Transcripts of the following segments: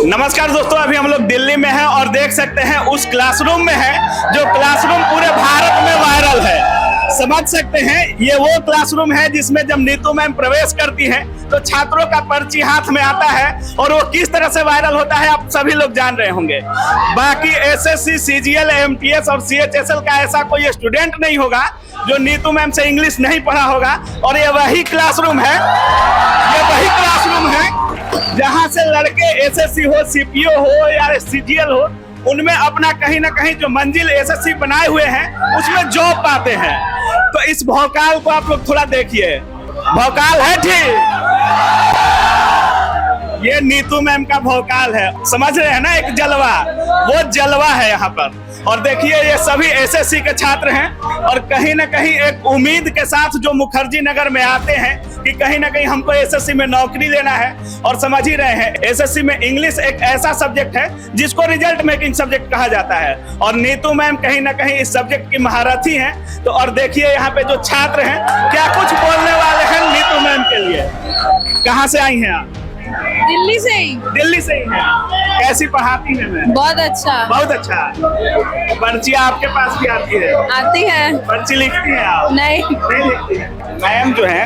नमस्कार दोस्तों, अभी हम लोग दिल्ली में हैं और देख सकते हैं उस क्लासरूम में है जो क्लासरूम पूरे भारत में वायरल है। समझ सकते हैं ये वो क्लासरूम है जिसमें जब नीतू मैम प्रवेश करती हैं तो छात्रों का पर्ची हाथ में आता है और वो किस तरह से वायरल होता है आप सभी लोग जान रहे होंगे। बाकी एसएससी, सीजीएल, एमटीएस और सीएचएसएल का ऐसा कोई स्टूडेंट नहीं होगा जो नीतू मैम से इंग्लिश नहीं पढ़ा होगा। और ये वही क्लासरूम है, जहाँ से लड़के एसएससी हो, सीपीओ हो या सीजीएल हो, उनमें अपना कहीं ना कहीं जो मंजिल एसएससी बनाए हुए हैं उसमें जॉब पाते हैं। तो इस भौकाल को आप लोग थोड़ा देखिए, भौकाल है ठीक, ये नीतू मैम का भौकाल है, समझ रहे हैं ना, एक जलवा, वो जलवा है यहाँ पर। और देखिए ये सभी एसएससी के छात्र हैं और कहीं ना कहीं एक उम्मीद के साथ जो मुखर्जी नगर में आते हैं कि कहीं ना कहीं हमको एसएससी में नौकरी लेना है। और समझ ही रहे हैं एसएससी में इंग्लिश एक ऐसा सब्जेक्ट है जिसको रिजल्ट मेकिंग सब्जेक्ट कहा जाता है और नीतू मैम कहीं ना कहीं इस सब्जेक्ट की महारथी हैं। तो और देखिए यहाँ पे जो छात्र हैं क्या कुछ बोलने वाले हैं नीतू मैम के लिए। कहाँ से आई हैं आप? दिल्ली से ही। दिल्ली से ही हैं। कैसी पढ़ाती हैं मैम? बहुत अच्छा। बहुत अच्छा। पर्चियाँ आपके पास भी आती है? आती है। पर्ची लिखती हैं आप? नहीं लिखती है। मैम जो है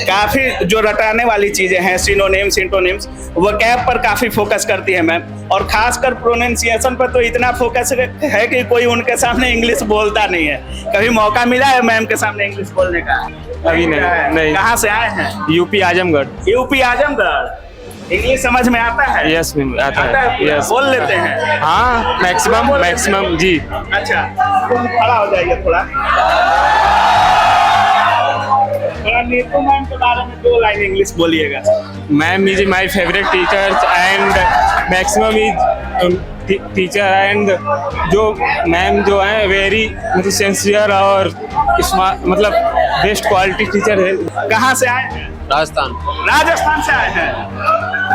काफी जो रटाने वाली चीजें हैं, सिनोनिम्स, सिंटोनिम्स, वो कैब पर काफी फोकस करती है मैम। और खासकर प्रोनाउंसिएशन पर तो इतना फोकस है कि कोई उनके सामने इंग्लिश बोलता नहीं है। कभी मौका मिला है मैम के सामने इंग्लिश बोलने का? अभी नहीं। कहाँ से आए हैं? UP Azamgarh. UP Azamgarh. English समझ में आता है? यस मैम, आता है। यस, बोल लेते हैं? हाँ, मैक्सिमम जी। अच्छा, खड़ा हो जाइए थोड़ा। नीतू मैम के बारे में 2 लाइन इंग्लिश बोलिएगा। Ma'am is my favourite teacher and maximum is teacher and जो मैम जो है वेरी मतलब सिंसियर और मतलब बेस्ट क्वालिटी टीचर है। कहाँ से आए हैं? राजस्थान से आए हैं।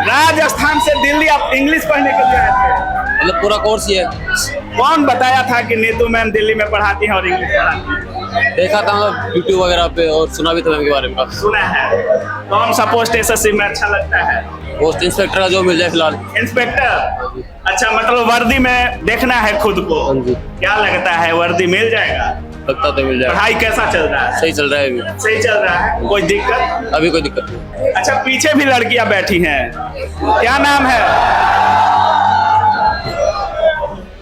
राजस्थान से दिल्ली आप इंग्लिश पढ़ने के लिए आए थे? मतलब पूरा कोर्स ये कौन बताया था कि नीतू मैम दिल्ली में पढ़ाती हैं और इंग्लिश पढ़ाती हैं? देखा था यूट्यूब वगैरह पे और सुना भी था मैम के बारे में। सुना है। कौन सा पोस्ट एसएससी में अच्छा लगता है? पोस्ट इंस्पेक्टर का जो मिल जाए फिलहाल। इंस्पेक्टर? अच्छा, मतलब वर्दी में देखना है खुद को। क्या लगता है वर्दी मिल जाएगा? लगता तो मिल जाएगा। पढ़ाई कैसा चल रहा है? सही चल रहा है अभी। सही चल रहा है, कोई दिक्कत? अभी कोई दिक्कत नहीं। अच्छा, पीछे भी लड़कियां बैठी हैं, क्या नाम है?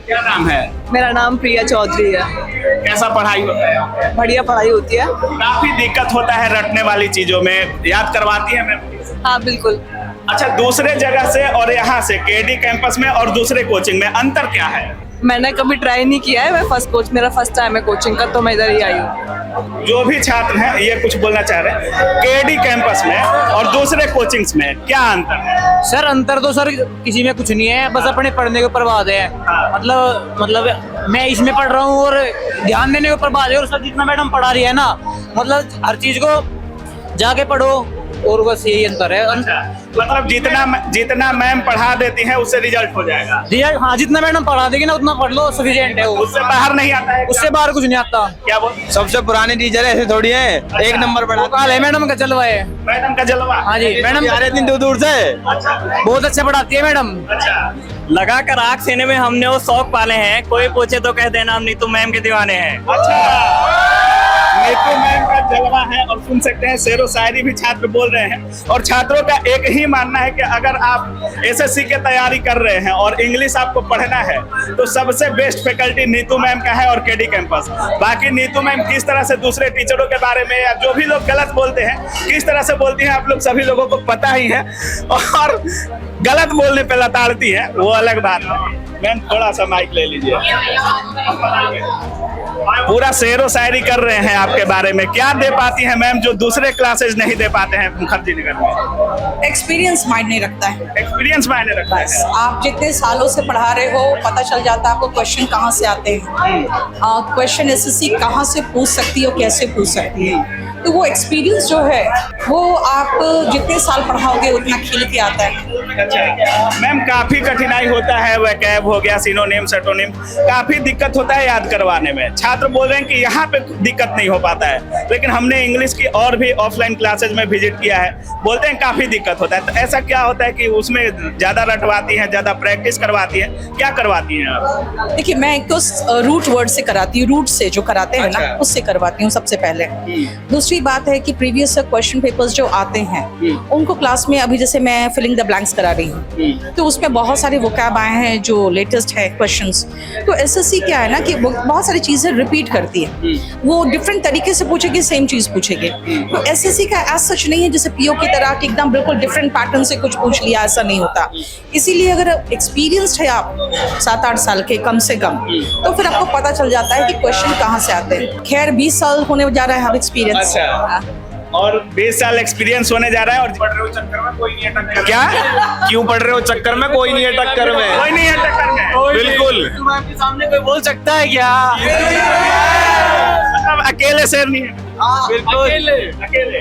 क्या नाम है? मेरा नाम प्रिया चौधरी है। कैसा पढ़ाई होता है? बढ़िया पढ़ाई होती है। काफी दिक्कत होता है रटने वाली चीजों में, याद करवाती है मैम? हाँ बिल्कुल। अच्छा, दूसरे जगह से और यहाँ से केडी कैंपस में और दूसरे कोचिंग में अंतर क्या है? मैंने कभी ट्राई नहीं किया है, मेरा फर्स्ट टाइम है कोचिंग का, तो मैं इधर ही आई हूँ। जो भी छात्र हैं ये कुछ बोलना चाह रहे हैं, केडी कैंपस में और दूसरे कोचिंग्स में क्या अंतर है? सर अंतर तो सर किसी में कुछ नहीं है, बस अपने पढ़ने के ऊपर बात है। मतलब मैं इसमें पढ़ रहा हूँ और ध्यान देने के ऊपर बात है। और सर जितना मैडम पढ़ा रही है ना, मतलब हर चीज को जाके पढ़ो, और बस यही अंतर है। अच्छा, मतलब जितना मैम पढ़ा देती हैं उससे रिजल्ट हो जाएगा? रिजल्ट, हाँ, जितना मैडम पढ़ा देगी ना उतना पढ़ लो, सफिशिएंट है वो। उससे बाहर नहीं आता है? उससे बाहर कुछ नहीं आता। क्या बोल? सबसे पुराने टीचर ऐसे थोड़ी है। अच्छा। एक नंबर पढ़ा काल है मैडम का जलवा है। मैडम का जलवा? हाँ जी, मैडम आ रहे इतनी दूर से। अच्छा, बहुत अच्छा पढ़ाती है मैडम। अच्छा। लगा कर आग सेने में हमने वो शौक पाले हैं, कोई पूछे तो कह देना हम नीतू मैम के दीवाने हैं। अच्छा, नीतू मैम का जलवा है। और सुन सकते हैं शेरो शायरी भी छात्र बोल रहे हैं। और छात्रों का एक ही मानना है कि अगर आप एसएससी की तैयारी कर रहे हैं और इंग्लिश आपको पढ़ना है तो सबसे बेस्ट फैकल्टी नीतू मैम का है और केडी कैंपस। बाकी नीतू मैम किस तरह से दूसरे टीचरों के बारे में या जो भी लोग गलत बोलते हैं किस तरह से बोलती हैं आप लोग सभी लोगों को पता ही है। और गलत बोलने पे लताड़ती है वो अलग बात है। मैम थोड़ा सा माइक ले लीजिए। पूरा शेरो शायरी कर रहे हैं आपके बारे में, क्या दे पाती हैं मैम जो दूसरे क्लासेस नहीं दे पाते हैं मुखर्जी नगर में? एक्सपीरियंस मायने रखता है। एक्सपीरियंस मायने रखता है। आप जितने सालों से पढ़ा रहे हो पता चल जाता है आपको क्वेश्चन कहाँ से आते हैं, क्वेश्चन एसएससी कहाँ से पूछ सकती है और कैसे पूछ सकती है। तो वो एक्सपीरियंस जो है वो आप जितने साल पढ़ाओगे उतना खिल के आता है। अच्छा मैम, काफी कठिनाई होता है, वैकैब हो गया, सिनोनिम सेटोनिम, काफी दिक्कत होता है याद करवाने में। छात्र बोल रहे हैं कि यहाँ पे दिक्कत नहीं हो पाता है, लेकिन हमने इंग्लिश की और भी ऑफलाइन क्लासेज में विजिट किया है, बोलते हैं काफी दिक्कत होता है। तो ऐसा क्या होता है कि उसमें ज्यादा रटवाती है, ज्यादा प्रैक्टिस करवाती है, क्या करवाती हैं आप? देखिए, मैं एक तो रूट वर्ड से कराती हूँ, रूट से जो कराते हैं ना अच्छा। उससे करवाती हूँ सबसे पहले। दूसरी बात है कि प्रीवियस क्वेश्चन पेपर्स जो आते हैं उनको क्लास में, अभी जैसे मैं फिलिंग द ब्लैंक्स करा रही हूँ तो उसमें बहुत सारे वोकैब आए हैं जो लेटेस्ट है क्वेश्चंस। तो एसएससी क्या है ना कि बहुत सारी चीजें रिपीट करती है, वो डिफरेंट तरीके से पूछेगी, सेम चीज पूछेगी। तो एसएससी का एज सच नहीं है जैसे पीओ की तरह कि एकदम बिल्कुल डिफरेंट पैटर्न से कुछ पूछ लिया, ऐसा नहीं होता। इसीलिए अगर एक्सपीरियंस्ड है आप 7-8 साल के कम से कम, तो फिर आपको पता चल जाता है कि क्वेश्चन कहाँ से आते हैं। खैर 20 साल होने जा रहा है अब एक्सपीरियंस। अच्छा। और 20 साल एक्सपीरियंस होने जा रहा है, और पढ़ रहे हो चक्कर में कोई नहीं है टक्कर। क्या? क्यों पढ़ रहे हो चक्कर में? कोई नहीं है टक्कर में। कोई नहीं है टक्कर में, बिल्कुल। आपके सामने कोई बोल सकता है क्या? मतलब अकेले शेर नहीं है। अकेले।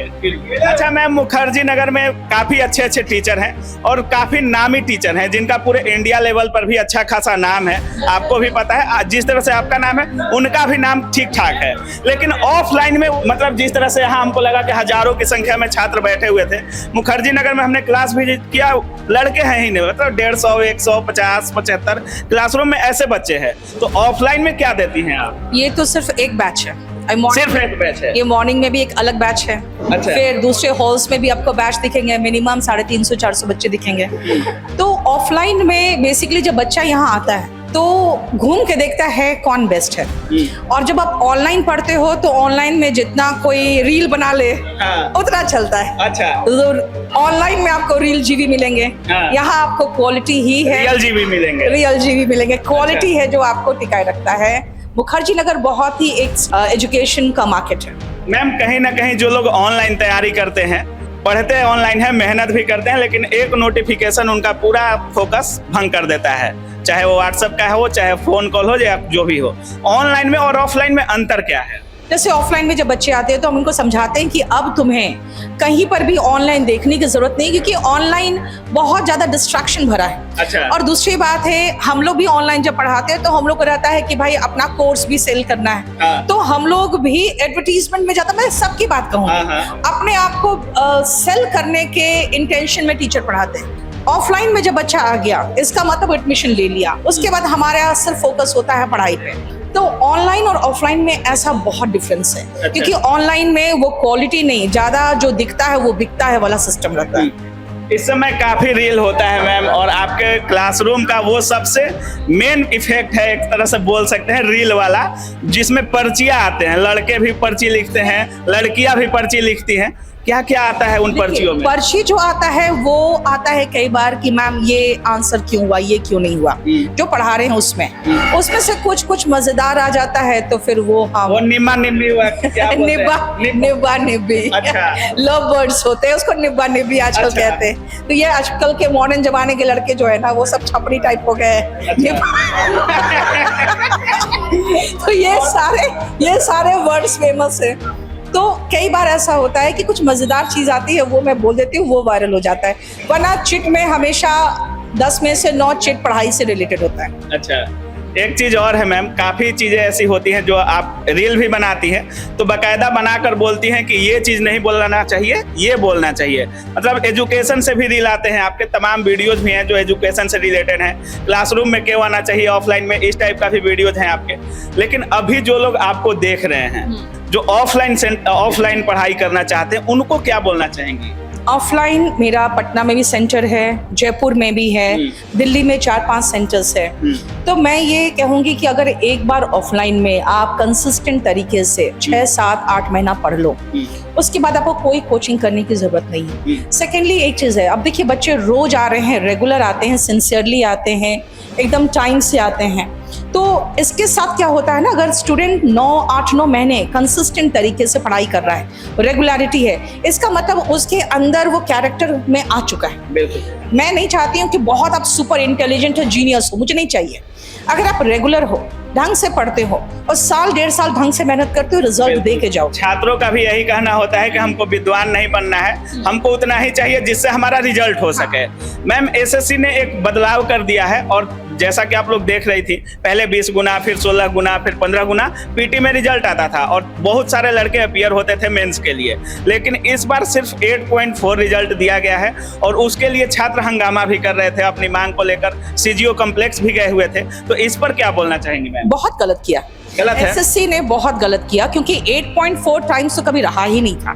अच्छा मैम, मुखर्जी नगर में काफी अच्छे अच्छे टीचर हैं और काफी नामी टीचर हैं जिनका पूरे इंडिया लेवल पर भी अच्छा खासा नाम है, आपको भी पता है। जिस तरह से आपका नाम है उनका भी नाम ठीक ठाक है, लेकिन ऑफलाइन में मतलब जिस तरह से यहाँ हमको लगा कि हजारों की संख्या में छात्र बैठे हुए थे। मुखर्जी नगर में हमने क्लास विजिट किया, लड़के हैं ही नहीं, मतलब 150, 150, 75 क्लासरूम में ऐसे बच्चे हैं। तो ऑफलाइन में क्या देती हैं आप? ये तो सिर्फ एक बैच है, सिर्फ एक बैच है। ये मॉर्निंग में भी एक अलग बैच है। अच्छा। फिर दूसरे हॉल्स में भी आपको बैच दिखेंगे, मिनिमम 350-400 बच्चे दिखेंगे। तो ऑफलाइन में बेसिकली जब बच्चा यहाँ आता है तो घूम के देखता है कौन बेस्ट है। और जब आप ऑनलाइन पढ़ते हो तो ऑनलाइन में जितना कोई रील बना ले उतना चलता है। अच्छा। ऑनलाइन में आपको रील जीबी मिलेंगे, यहाँ आपको क्वालिटी ही है, रियल जीबी मिलेंगे। रियल जीबी मिलेंगे, क्वालिटी है जो आपको टिकाए रखता है। मुखर्जी नगर बहुत ही एक एजुकेशन का मार्केट है। मैम, कहीं ना कहीं जो लोग ऑनलाइन तैयारी करते हैं, पढ़ते ऑनलाइन है, मेहनत भी करते हैं, लेकिन एक नोटिफिकेशन उनका पूरा फोकस भंग कर देता है, चाहे वो व्हाट्सएप का हो, चाहे फोन कॉल हो, या जो भी हो। ऑनलाइन में और ऑफलाइन में अंतर क्या है? जैसे ऑफलाइन में जब बच्चे आते हैं तो हम उनको समझाते हैं कि अब तुम्हें कहीं पर भी ऑनलाइन देखने की जरूरत नहीं, क्योंकि ऑनलाइन बहुत ज्यादा डिस्ट्रैक्शन भरा है। अच्छा। और दूसरी बात है, हम लोग भी ऑनलाइन जब पढ़ाते हैं तो हम लोग को रहता है कि भाई अपना कोर्स भी सेल करना है, तो हम लोग भी एडवर्टीजमेंट में जाता, मैं सबकी बात कहूँगी, अपने आप को सेल करने के इंटेंशन में टीचर पढ़ाते हैं। ऑफलाइन में जब बच्चा आ गया, इसका मतलब एडमिशन ले लिया, उसके बाद हमारा सिर्फ फोकस होता है पढ़ाई पे। तो ऑनलाइन और ऑफलाइन में ऐसा बहुत डिफरेंस है। अच्छा। क्योंकि ऑनलाइन में वो क्वालिटी नहीं, ज्यादा जो दिखता है वो बिकता है वाला सिस्टम रहता है। इस समय काफी रील होता है मैम, और आपके क्लासरूम का वो सबसे मेन इफेक्ट है, एक तरह से बोल सकते हैं रील वाला, जिसमें पर्चियां आते हैं, लड़के भी पर्ची लिखते हैं, लड़कियां भी पर्ची लिखती हैं। क्या क्या आता है उन पर्चियों में? पर्ची जो आता है वो आता है कई बार कि मैम ये आंसर क्यों हुआ, ये क्यों नहीं हुआ, जो पढ़ा रहे हैं उसमें से कुछ मजेदार आ जाता है, तो फिर वो वो निम्मा निम्मी हुआ, क्या बोलते हैं? निब्बा निब्बी। अच्छा। लव वर्ड्स होते हैं, उसको निब्बा निब्बी आजकल अच्छा। कहते हैं। तो ये आजकल के मॉडर्न जमाने के लड़के जो है ना वो सब छपरी टाइप हो गए हैं। तो ये सारे वर्ड्स फेमस है। तो कई बार ऐसा होता है कि कुछ मजेदार चीज आती है, वो मैं बोल देती हूँ, वो वायरल हो जाता है। वरना चिट में हमेशा 10 में से 9 चिट पढ़ाई से रिलेटेड होता है। अच्छा। एक चीज और है मैम, काफी चीजें ऐसी होती हैं जो आप रील भी बनाती हैं तो बकायदा बनाकर बोलती हैं कि ये चीज नहीं बोलना चाहिए, ये बोलना चाहिए। मतलब एजुकेशन से भी रील आते हैं, आपके तमाम वीडियोज भी हैं जो एजुकेशन से रिलेटेड हैं, क्लासरूम में क्यों आना चाहिए ऑफलाइन में, इस टाइप का भी वीडियोज हैं आपके। लेकिन अभी जो लोग आपको देख रहे हैं, जो ऑफलाइन पढ़ाई करना चाहते हैं, उनको क्या बोलना चाहेंगी? ऑफलाइन मेरा पटना में भी सेंटर है, जयपुर में भी है, दिल्ली में 4-5 सेंटर्स है। तो मैं ये कहूँगी कि अगर एक बार ऑफलाइन में आप कंसिस्टेंट तरीके से 6, 7, 8 महीना पढ़ लो, उसके बाद आपको कोई कोचिंग करने की जरूरत नहीं है। सेकेंडली एक चीज़ है, अब देखिए बच्चे रोज आ रहे हैं, रेगुलर आते हैं, सिंसियरली आते हैं, एकदम टाइम से आते हैं। तो इसके साथ क्या होता है ना, अगर स्टूडेंट 8-9 महीने कंसिस्टेंट तरीके से पढ़ाई कर रहा है, रेगुलरिटी है, इसका मतलब उसके अंदर वो कैरेक्टर में आ चुका है। बिल्कुल। मैं नहीं चाहती हूँ कि बहुत आप सुपर इंटेलिजेंट हो, जीनियस हो, मुझे नहीं चाहिए। अगर आप रेगुलर हो, ढंग से पढ़ते हो और साल 1.5 साल ढंग से मेहनत करते हो, रिजल्ट दे के जाओ। छात्रों का भी यही कहना होता है कि हमको विद्वान नहीं बनना है, हमको उतना ही चाहिए जिससे हमारा रिजल्ट हो सके। मैम, एसएससी ने एक बदलाव कर दिया है और जैसा कि आप लोग देख रही थी, पहले 20 गुना, फिर 16 गुना, फिर 15 गुना पीटी में रिजल्ट आता था और बहुत सारे लड़के अपीयर होते थे मेंस के लिए। लेकिन इस बार सिर्फ 8.4 रिजल्ट दिया गया है और उसके लिए छात्र हंगामा भी कर रहे थे, अपनी मांग को लेकर सीजीओ कॉम्प्लेक्स भी गए हुए थे। तो इस पर क्या बोलना चाहेंगे मैम? बहुत गलत किया, गलत है। एसएससी ने बहुत गलत किया क्योंकि 8.4 टाइम्स तो कभी रहा ही नहीं था।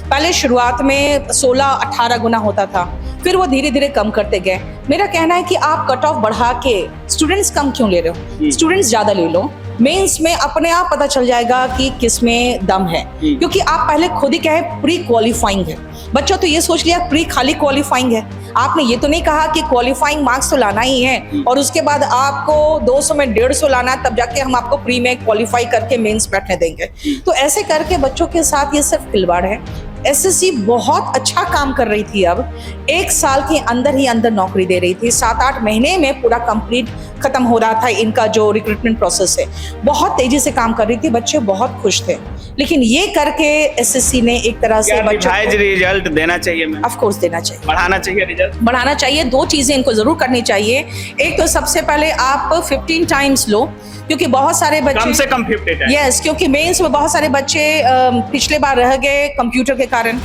पहले शुरुआत में 16-18 गुना होता था, फिर वो धीरे धीरे कम करते गए। मेरा कहना है कि आप कट ऑफ बढ़ा के स्टूडेंट्स कम क्यों ले रहे हो, स्टूडेंट्स ज्यादा ले लो। मेंस में अपने आप पता चल जाएगा कि किस में दम है, क्योंकि आप पहले खुद ही कहे प्री क्वालिफाइंग है। बच्चों तो ये सोच लिया प्री खाली क्वालिफाइंग है, आपने ये तो नहीं कहा कि क्वालिफाइंग मार्क्स तो लाना ही है और उसके बाद आपको 200 में 150 लाना है, तब जाके हम आपको प्री में क्वालिफाई करके मेंस बैठने देंगे। तो ऐसे करके बच्चों के साथ ये सिर्फ खिलवाड़ है। एसएससी बहुत अच्छा काम कर रही थी, अब 1 साल के अंदर ही अंदर नौकरी दे रही थी, 7-8 महीने में पूरा कंप्लीट खत्म हो रहा था इनका जो रिक्रूटमेंट प्रोसेस है। बहुत तेजी से काम कर रही थी, बच्चे बहुत खुश थे। लेकिन ये करके एसएससी ने एक तरह से बच्चों को रिजल्ट देना चाहिए मैम? ऑफ कोर्स देना चाहिए, बढ़ाना चाहिए रिजल्ट, बढ़ाना चाहिए। 2 चीजें इनको जरूर करनी चाहिए। एक तो सबसे पहले आप 15 टाइम्स लो, क्योंकि बहुत सारे बच्चे कम से कम 50 टाइम्स। यस, क्योंकि मेंस में बहुत सारे बच्चे पिछले बार रह गए कंप्यूटर के कारण।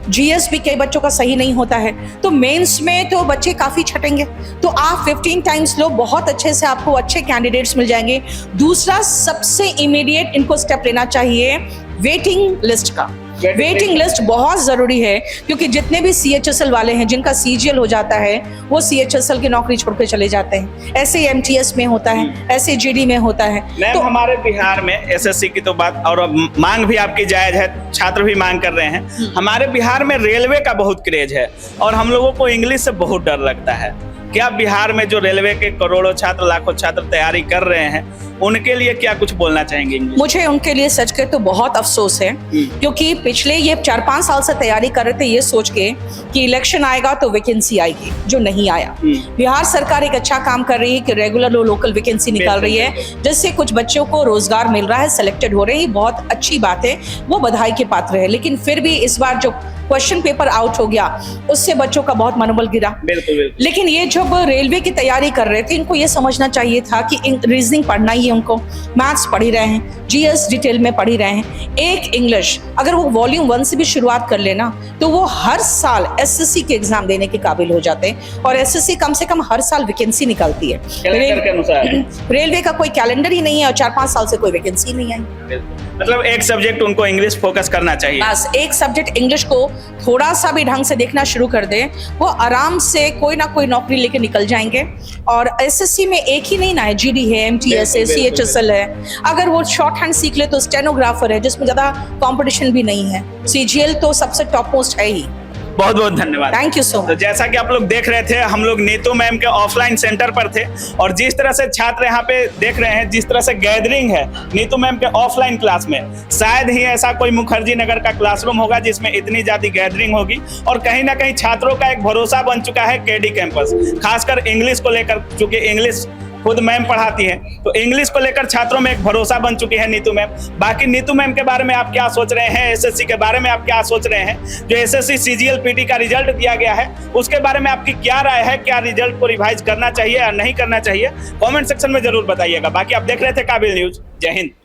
जीएस भी कई बच्चों का सही नहीं होता है, तो मेंस में तो बच्चे काफी छटेंगे। तो आप 15 टाइम्स लो, बहुत अच्छे से आपको अच्छे कैंडिडेट्स मिल जाएंगे। दूसरा, सबसे इमीडिएट इनको स्टेप लेना चाहिए वेटिंग लिस्ट का। वेटिंग लिस्ट बहुत जरूरी है, क्योंकि जितने भी सीएचएसएल वाले हैं जिनका सीजीएल हो जाता है, वो सीएचएसएल की नौकरी छोड़ के चले जाते हैं। ऐसे एमटीएस में होता है, ऐसे जीडी में होता है। तो हमारे बिहार में एसएससी की तो बात और मांग भी आपकी जायज है, छात्र भी मांग कर रहे हैं। हमारे बिहार में रेलवे का बहुत क्रेज है और हम लोगों को इंग्लिश से बहुत डर लगता है। क्या बिहार में जो रेलवे के करोड़ों छात्र, लाखों छात्र तैयारी कर रहे हैं, उनके लिए क्या कुछ बोलना चाहेंगे? मुझे उनके लिए सच के तो बहुत अफसोस है, क्योंकि पिछले ये 4-5 साल से तैयारी कर रहे थे ये सोच के कि इलेक्शन आएगा तो वैकेंसी आएगी, जो नहीं आया। बिहार सरकार एक अच्छा काम कर रही है कि रेगुलर लोकल वैकेंसी निकाल रही है, जिससे कुछ बच्चों को रोजगार मिल रहा है, सिलेक्टेड हो रहे हैं, बहुत अच्छी बात है, वो बधाई के पात्र है। लेकिन फिर भी इस बार जो क्वेश्चन पेपर आउट हो गया, उससे बच्चों का बहुत मनोबल गिरा। बिल्कुल। लेकिन ये जब रेलवे की तैयारी कर रहे थे, इनको ये समझना चाहिए था कि रीजनिंग पढ़ना ही है उनको, मैथ्स पढ़ ही रहे हैं, जीएस डिटेल में पढ़ ही रहे हैं, एक इंग्लिश अगर वो वॉल्यूम 1 से भी शुरुआत कर लेना तो वो हर साल एसएससी के एग्जाम देने के काबिल हो जाते हैं। और एसएससी कम से कम हर साल वैकेंसी निकालती है, कैलेंडर के अनुसार। रेलवे का कोई कैलेंडर ही नहीं है और 4-5 साल से कोई वैकेंसी नहीं आई। मतलब एक सब्जेक्ट उनको इंग्लिश फोकस करना चाहिए, बस एक सब्जेक्ट इंग्लिश को थोड़ा सा भी ढंग से देखना शुरू कर दे, वो आराम से कोई ना कोई नौकरी लेके निकल जाएंगे। और एसएससी में एक ही नहीं ना है, जीडी है, एमटीएस है, सीएचएसएल है। अगर वो शॉर्ट हैंड सीख ले तो स्टेनोग्राफर है, जिसमें ज्यादा कंपटीशन भी नहीं है। सीजीएल तो सबसे टॉप मोस्ट है ही। बहुत बहुत धन्यवाद, थैंक यू सो मच। तो जैसा कि आप लोग देख रहे थे, हम लोग नीतू मैम के ऑफलाइन सेंटर पर थे और जिस तरह से छात्र यहाँ पे देख रहे हैं, जिस तरह से गैदरिंग है नीतू मैम के ऑफलाइन क्लास में, शायद ही ऐसा कोई मुखर्जी नगर का क्लासरूम होगा जिसमें इतनी ज्यादा गैदरिंग होगी। और कहीं ना कहीं छात्रों का एक भरोसा बन चुका है केडी कैंपस, खासकर इंग्लिश को लेकर, क्योंकि इंग्लिश खुद मैम पढ़ाती हैं, तो इंग्लिश को लेकर छात्रों में एक भरोसा बन चुकी है नीतू मैम। बाकी नीतू मैम के बारे में आप क्या सोच रहे हैं, एसएससी के बारे में आप क्या सोच रहे हैं, जो एसएससी सीजीएल पीटी का रिजल्ट दिया गया है उसके बारे में आपकी क्या राय है? क्या रिजल्ट को रिवाइज करना चाहिए या नहीं करना चाहिए? कमेंट सेक्शन में जरूर बताइएगा। बाकी आप देख रहे थे काबिल न्यूज। जय हिंद।